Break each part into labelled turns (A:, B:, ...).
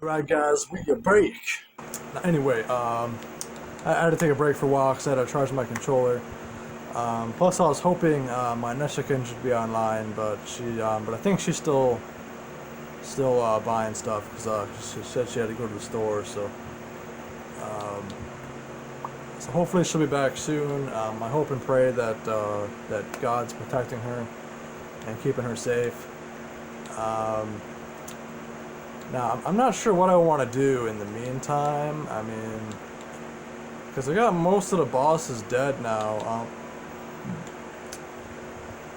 A: Alright guys, we get break. Anyway, I had to take a break for a while because I had to charge my controller. Plus I was hoping my Neshikin should be online, but I think she's still buying stuff because she said she had to go to the store. So hopefully she'll be back soon. I hope and pray that that God's protecting her and keeping her safe. Now, I'm not sure what I want to do in the meantime. I mean, because I got most of the bosses dead now.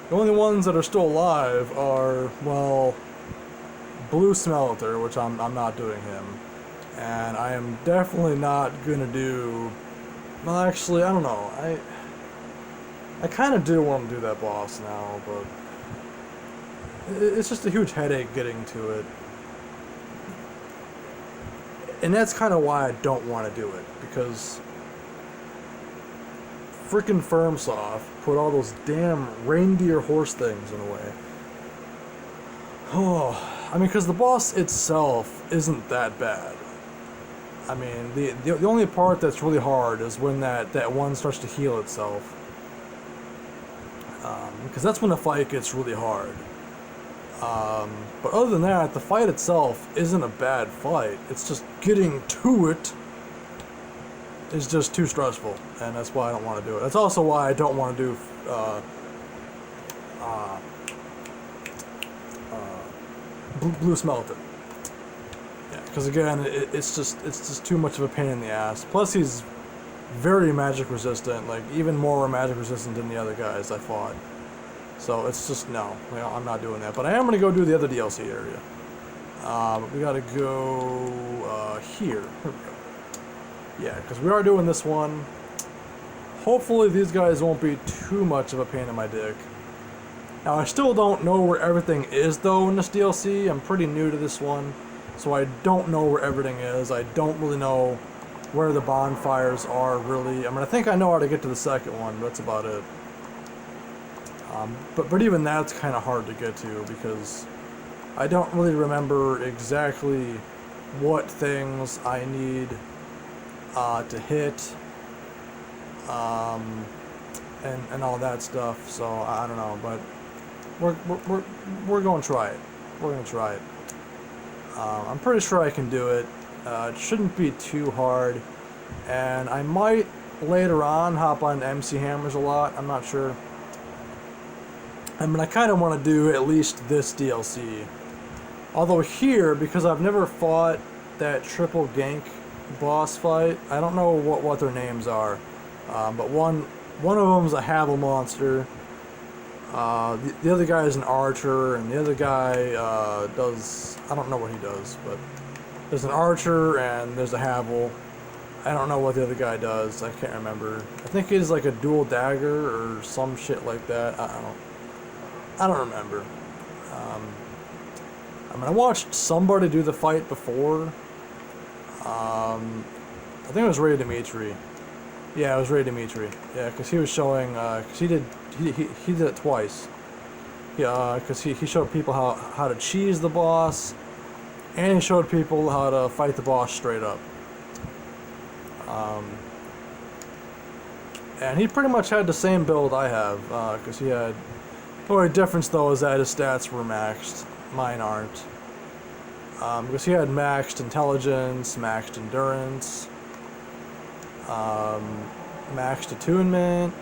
A: The only ones that are still alive are, well, Blue Smelter, which I'm not doing him. And I am definitely not going to do... Well, actually, I don't know. I kind of do want to do that boss now, but... It's just a huge headache getting to it. And that's kind of why I don't want to do it, because freaking FirmSoft put all those damn reindeer horse things in the way. Oh, I mean, because the boss itself isn't that bad. I mean, the only part that's really hard is when that one starts to heal itself. Because that's when the fight gets really hard. But other than that, the fight itself isn't a bad fight. It's just getting to it is just too stressful, and that's why I don't want to do it. That's also why I don't want to do Blue Smelter. Yeah, because again, it's just too much of a pain in the ass. Plus, he's very magic resistant, like even more magic resistant than the other guys I fought. So it's just, no, I'm not doing that. But I am going to go do the other DLC area. We got to go here. Here we go. Yeah, because we are doing this one. Hopefully these guys won't be too much of a pain in my dick. Now, I still don't know where everything is, though, in this DLC. I'm pretty new to this one, so I don't know where everything is. I don't really know where the bonfires are, really. I mean, I think I know how to get to the second one, but that's about it. But even that's kind of hard to get to because I don't really remember exactly what things I need to hit and all that stuff. So I don't know, but we're going to try it. We're going to try it. I'm pretty sure I can do it. It shouldn't be too hard, and I might later on hop on MC Hammers a lot. I'm not sure. I mean, I kind of want to do at least this DLC. Although here, because I've never fought that triple gank boss fight, I don't know what their names are. But one of them's a Havel monster. The other guy is an archer, and the other guy does... I don't know what he does, but there's an archer and there's a Havel. I don't know what the other guy does. I can't remember. I think he's like a dual dagger or some shit like that. I don't remember. I mean, I watched somebody do the fight before. I think it was Ray Dimitri. Yeah, it was Ray Dimitri. Yeah, because he was showing, because he did it twice. Yeah, because he showed people how to cheese the boss, and he showed people how to fight the boss straight up. And he pretty much had the same build I have, because he had... The only difference, though, is that his stats were maxed. Mine aren't. Because he had maxed intelligence, maxed endurance, maxed attunement.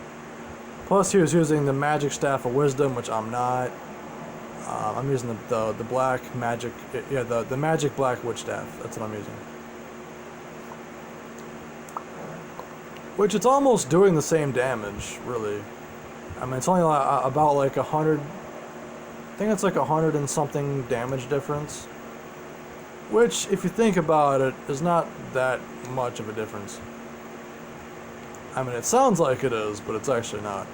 A: Plus, he was using the magic staff of wisdom, which I'm not. I'm using the black magic, yeah, the magic black witch staff. That's what I'm using. Which it's almost doing the same damage, really. I mean, it's only about like 100. I think it's like 100 and something damage difference. Which, if you think about it, is not that much of a difference. I mean, it sounds like it is, but it's actually not.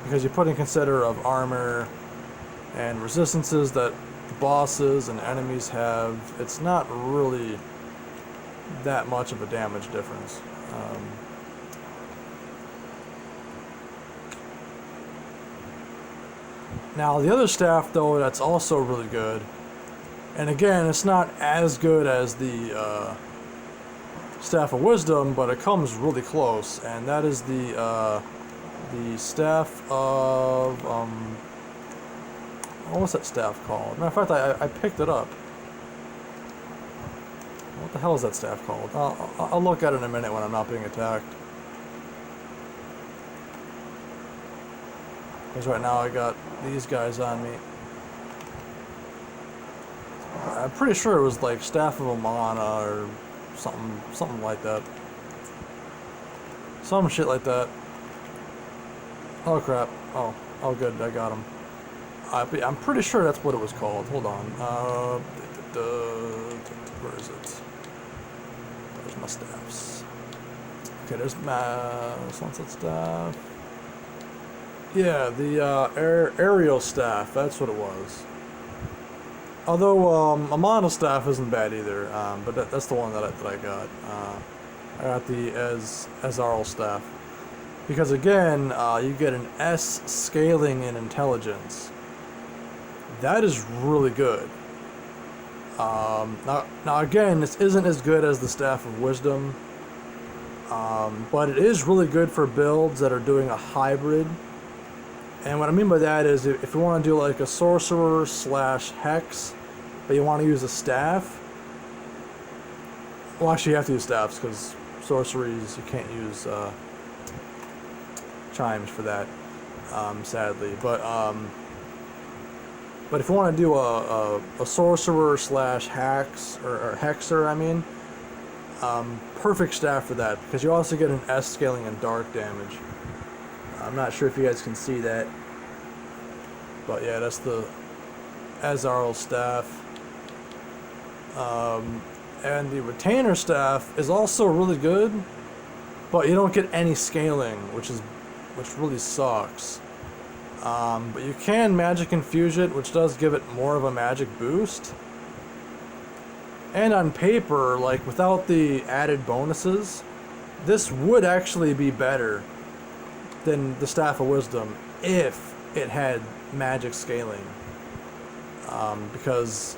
A: Because you put in consider of armor and resistances that bosses and enemies have, it's not really that much of a damage difference. Now, the other staff, though, that's also really good And again, it's not as good as the Staff of Wisdom, but it comes really close, and that is the Staff of, what was that staff called? Matter of fact, I picked it up. What the hell is that staff called? I'll look at it in a minute when I'm not being attacked. Because right now I got these guys on me. I'm pretty sure it was like Staff of Amana or something like that. Some shit like that. Oh crap. Oh good, I got him. I'm pretty sure that's what it was called. Hold on. Where is it? There's my staffs. Okay, there's my sunset staff. Yeah, the aerial staff. That's what it was. Although Amana staff isn't bad either, but that's the one that I got. I got the Ezarl staff because again, you get an S scaling in intelligence. That is really good. Now again, this isn't as good as the Staff of Wisdom, but it is really good for builds that are doing a hybrid. And what I mean by that is if you want to do like a sorcerer / hex, but you want to use a staff. Well, actually, you have to use staffs because sorceries you can't use chimes for that, sadly. But if you want to do a sorcerer / hacks or hexer, I mean, perfect staff for that because you also get an S scaling and dark damage. I'm not sure if you guys can see that, but yeah, that's the Ezarl staff. And the retainer staff is also really good, but you don't get any scaling, which really sucks. But you can magic infuse it, which does give it more of a magic boost. And on paper, like without the added bonuses, this would actually be better than the Staff of Wisdom if it had magic scaling. Because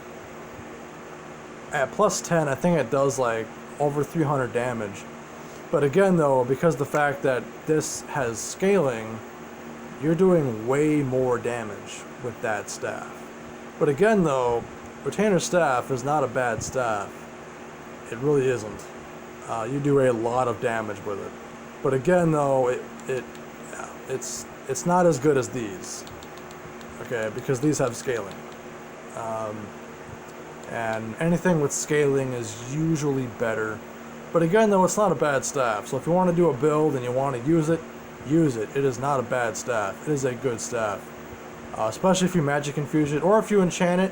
A: at plus 10, I think it does like over 300 damage. But again though, because the fact that this has scaling, you're doing way more damage with that staff. But again though, Retainer Staff is not a bad staff. It really isn't. You do a lot of damage with it. But again though, it's not as good as these. Okay, because these have scaling. And anything with scaling is usually better. But again though, it's not a bad staff. So if you want to do a build and you want to use it, use it. It is not a bad staff. It is a good staff. Especially if you magic infuse it or if you enchant it,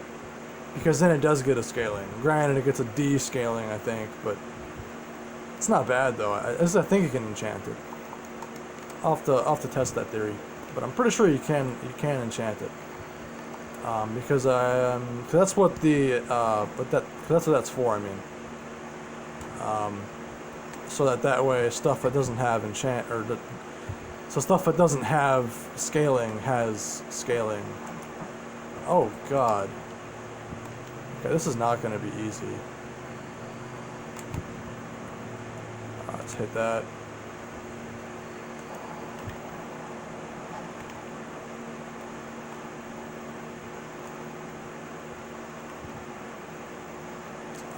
A: because then it does get a scaling. Granted, it gets a D scaling, I think, but it's not bad though. I think you can enchant it. I'll have to test that theory, but I'm pretty sure you can enchant it. Because that's what that's what that's for. I mean, so that way stuff that doesn't have so stuff that doesn't have scaling has scaling. Oh God. Okay, this is not going to be easy. Let's hit that.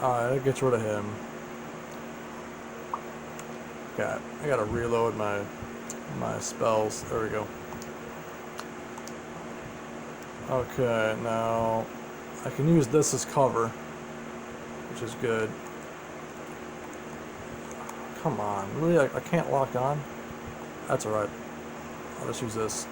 A: Alright, that gets rid of him. Okay, I gotta reload my spells. There we go. Okay, now I can use this as cover, which is good. Come on, really? I can't lock on? That's alright. I'll just use this.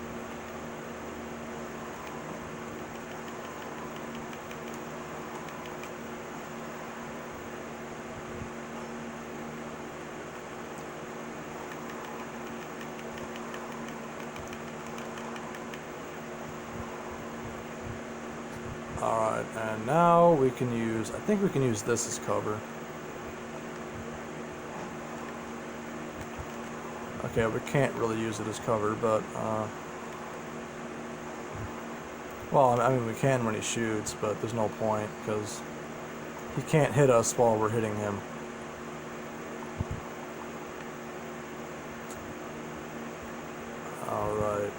A: Alright, and now we can use, I think we can use this as cover. Okay, we can't really use it as cover, but Well, I mean, we can when he shoots, but there's no point, because he can't hit us while we're hitting him. Alright,